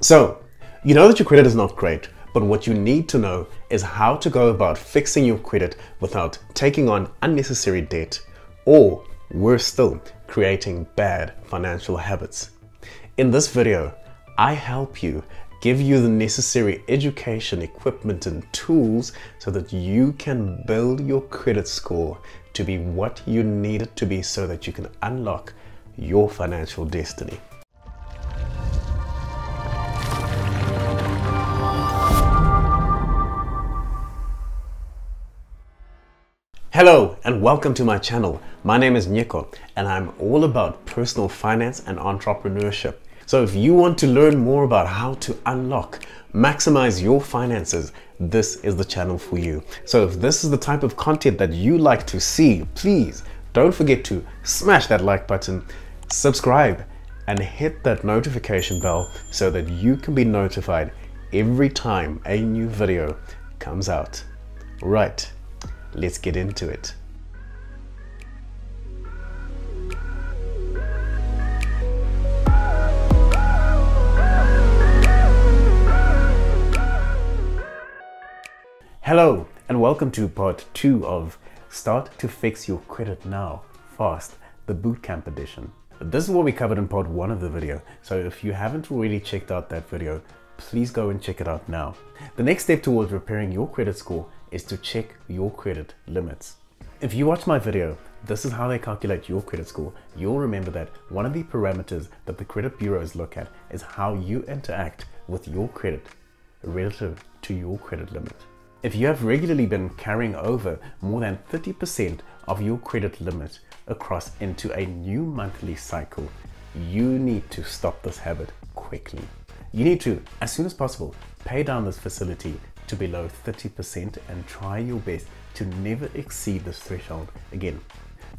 So, you know that your credit is not great, but what you need to know is how to go about fixing your credit without taking on unnecessary debt, or worse still, creating bad financial habits. In this video, I help you, give you the necessary education, equipment and tools so that you can build your credit score to be what you need it to be so that you can unlock your financial destiny. Hello and welcome to my channel. My name is Nyiko and I'm all about personal finance and entrepreneurship. So if you want to learn more about how to unlock, maximize your finances, this is the channel for you. So if this is the type of content that you like to see, please don't forget to smash that like button, subscribe and hit that notification bell so that you can be notified every time a new video comes out. Right. Let's get into it. Hello and welcome to part 2 of Start to Fix Your Credit Now Fast, the Bootcamp edition. This is what we covered in part 1 of the video, so if you haven't already checked out that video, please go and check it out now. The next step towards repairing your credit score is to check your credit limits. If you watch my video, this is how they calculate your credit score. You'll remember that one of the parameters that the credit bureaus look at is how you interact with your credit relative to your credit limit. If you have regularly been carrying over more than 30% of your credit limit across into a new monthly cycle, you need to stop this habit quickly. You need to, as soon as possible, pay down this facility to below 30% and try your best to never exceed this threshold again.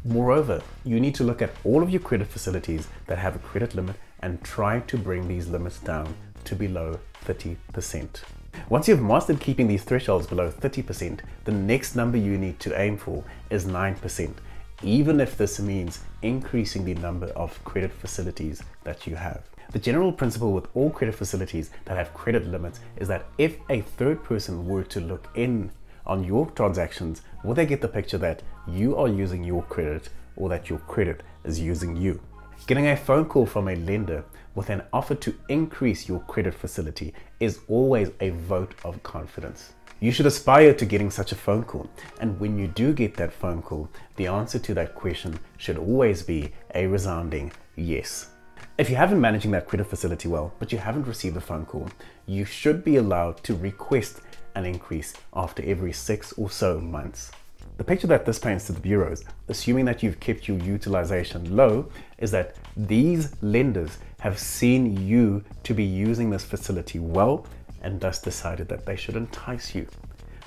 Moreover, you need to look at all of your credit facilities that have a credit limit and try to bring these limits down to below 30%. Once you've mastered keeping these thresholds below 30%, the next number you need to aim for is 9%, even if this means increasing the number of credit facilities that you have. The general principle with all credit facilities that have credit limits is that if a third person were to look in on your transactions, will they get the picture that you are using your credit or that your credit is using you? Getting a phone call from a lender with an offer to increase your credit facility is always a vote of confidence. You should aspire to getting such a phone call, and when you do get that phone call, the answer to that question should always be a resounding yes. If you haven't been managing that credit facility well, but you haven't received a phone call, you should be allowed to request an increase after every 6 or so months. The picture that this paints to the bureaus, assuming that you've kept your utilization low, is that these lenders have seen you to be using this facility well and thus decided that they should entice you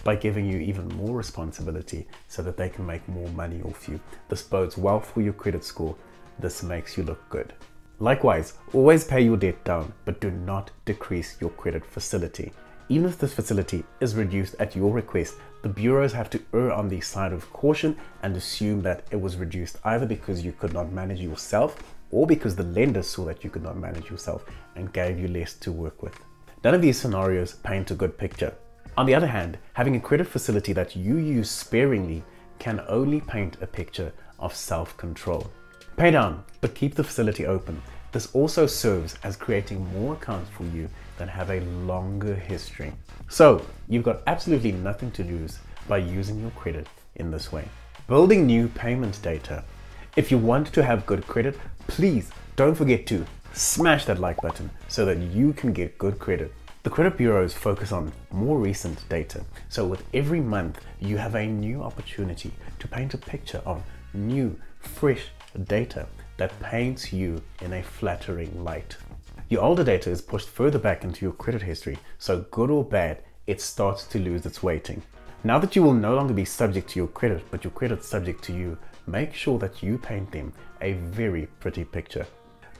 by giving you even more responsibility so that they can make more money off you. This bodes well for your credit score. This makes you look good. Likewise, always pay your debt down, but do not decrease your credit facility. Even if this facility is reduced at your request, the bureaus have to err on the side of caution and assume that it was reduced either because you could not manage yourself or because the lender saw that you could not manage yourself and gave you less to work with. None of these scenarios paint a good picture. On the other hand, having a credit facility that you use sparingly can only paint a picture of self-control. Pay down, but keep the facility open. This also serves as creating more accounts for you that have a longer history. So you've got absolutely nothing to lose by using your credit in this way. Building new payment data. If you want to have good credit, please don't forget to smash that like button so that you can get good credit. The credit bureaus focus on more recent data. So with every month, you have a new opportunity to paint a picture of new, fresh data that paints you in a flattering light. Your older data is pushed further back into your credit history, so good or bad, it starts to lose its weighting. Now that you will no longer be subject to your credit, but your credit subject to you, make sure that you paint them a very pretty picture.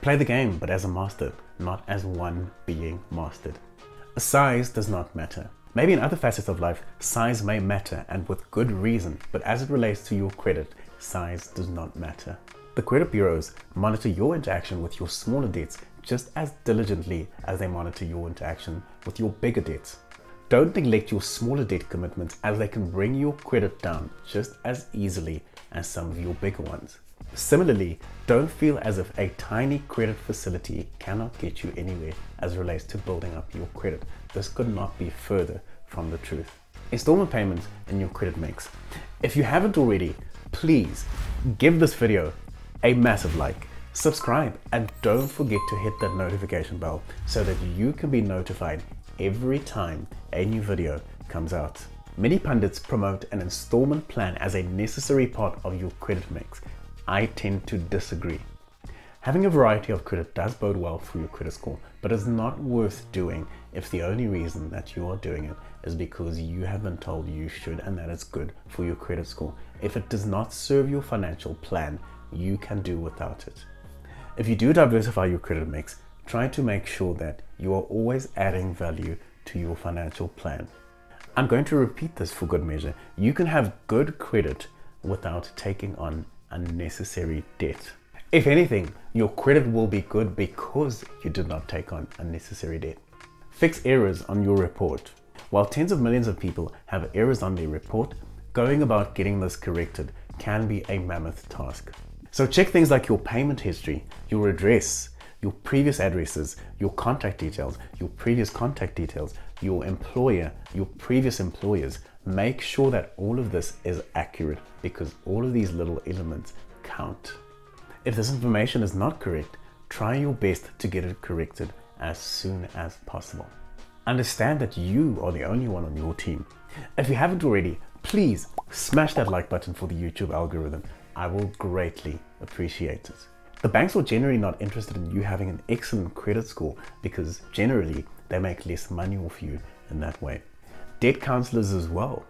Play the game, but as a master, not as one being mastered. Size does not matter. Maybe in other facets of life, size may matter and with good reason, but as it relates to your credit, size does not matter. The credit bureaus monitor your interaction with your smaller debts just as diligently as they monitor your interaction with your bigger debts. Don't neglect your smaller debt commitments, as they can bring your credit down just as easily as some of your bigger ones. Similarly, don't feel as if a tiny credit facility cannot get you anywhere as relates to building up your credit. This could not be further from the truth. Installment payments in your credit mix. If you haven't already, please give this video a massive like, subscribe, and don't forget to hit that notification bell so that you can be notified every time a new video comes out. Many pundits promote an installment plan as a necessary part of your credit mix. I tend to disagree. Having a variety of credit does bode well for your credit score, but is not worth doing if the only reason that you are doing it is because you have been told you should and that it's good for your credit score. If it does not serve your financial plan, you can do without it. If you do diversify your credit mix, try to make sure that you are always adding value to your financial plan. I'm going to repeat this for good measure. You can have good credit without taking on unnecessary debt. If anything, your credit will be good because you did not take on unnecessary debt. Fix errors on your report. While tens of millions of people have errors on their report, going about getting this corrected can be a mammoth task. So check things like your payment history, your address, your previous addresses, your contact details, your previous contact details, your employer, your previous employers. Make sure that all of this is accurate, because all of these little elements count. If this information is not correct, try your best to get it corrected as soon as possible. Understand that you are the only one on your team. If you haven't already, please smash that like button for the YouTube algorithm. I will greatly appreciate it. The banks are generally not interested in you having an excellent credit score, because generally they make less money off you in that way. Debt counselors as well.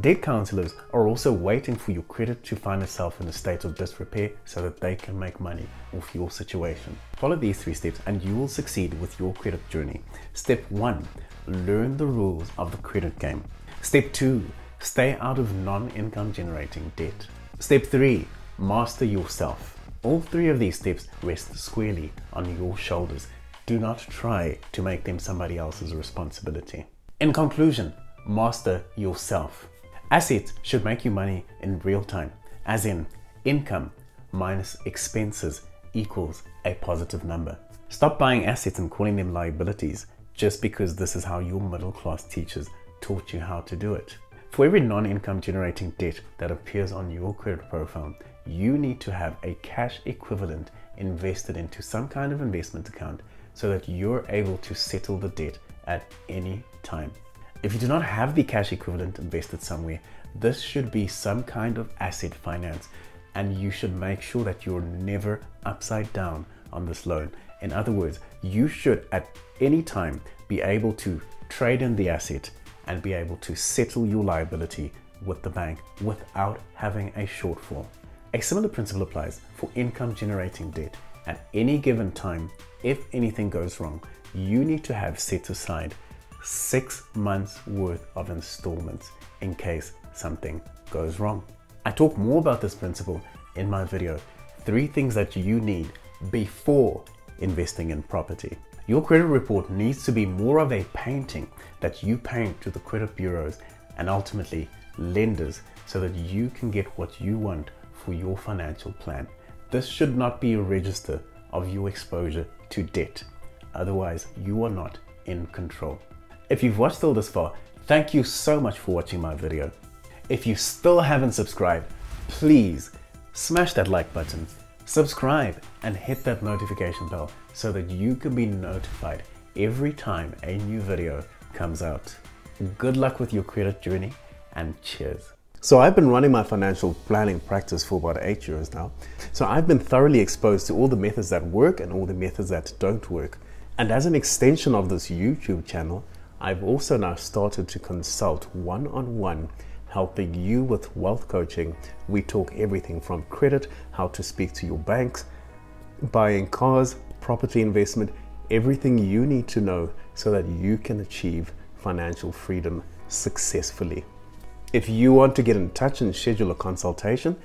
Debt counselors are also waiting for your credit to find itself in a state of disrepair so that they can make money off your situation. Follow these 3 steps and you will succeed with your credit journey. Step 1, learn the rules of the credit game. Step 2, stay out of non-income generating debt. Step 3, master yourself. All 3 of these steps rest squarely on your shoulders. Do not try to make them somebody else's responsibility. In conclusion, master yourself. Assets should make you money in real time, as in income minus expenses equals a positive number. Stop buying assets and calling them liabilities just because this is how your middle class teachers taught you how to do it. For every non-income generating debt that appears on your credit profile, you need to have a cash equivalent invested into some kind of investment account so that you're able to settle the debt at any time. If you do not have the cash equivalent invested somewhere, this should be some kind of asset finance, and you should make sure that you're never upside down on this loan. In other words, you should at any time be able to trade in the asset and be able to settle your liability with the bank without having a shortfall. A similar principle applies for income generating debt. At any given time, if anything goes wrong, you need to have set aside 6 months worth of installments in case something goes wrong. I talk more about this principle in my video, 3 things that you need before investing in property. Your credit report needs to be more of a painting that you paint to the credit bureaus and ultimately lenders so that you can get what you want for your financial plan. This should not be a register of your exposure to debt. Otherwise, you are not in control. If you've watched till this far, thank you so much for watching my video. If you still haven't subscribed, please smash that like button, subscribe, and hit that notification bell so that you can be notified every time a new video comes out. Good luck with your credit journey, and cheers. So I've been running my financial planning practice for about 8 years now. So I've been thoroughly exposed to all the methods that work and all the methods that don't work. And as an extension of this YouTube channel, I've also now started to consult one-on-one, helping you with wealth coaching. We talk everything from credit, how to speak to your banks, buying cars, property investment, everything you need to know so that you can achieve financial freedom successfully. If you want to get in touch and schedule a consultation,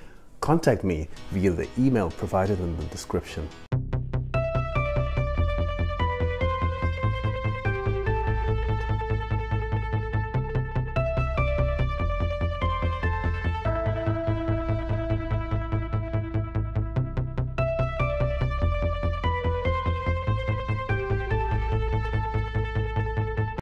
contact me via the email provided in the description.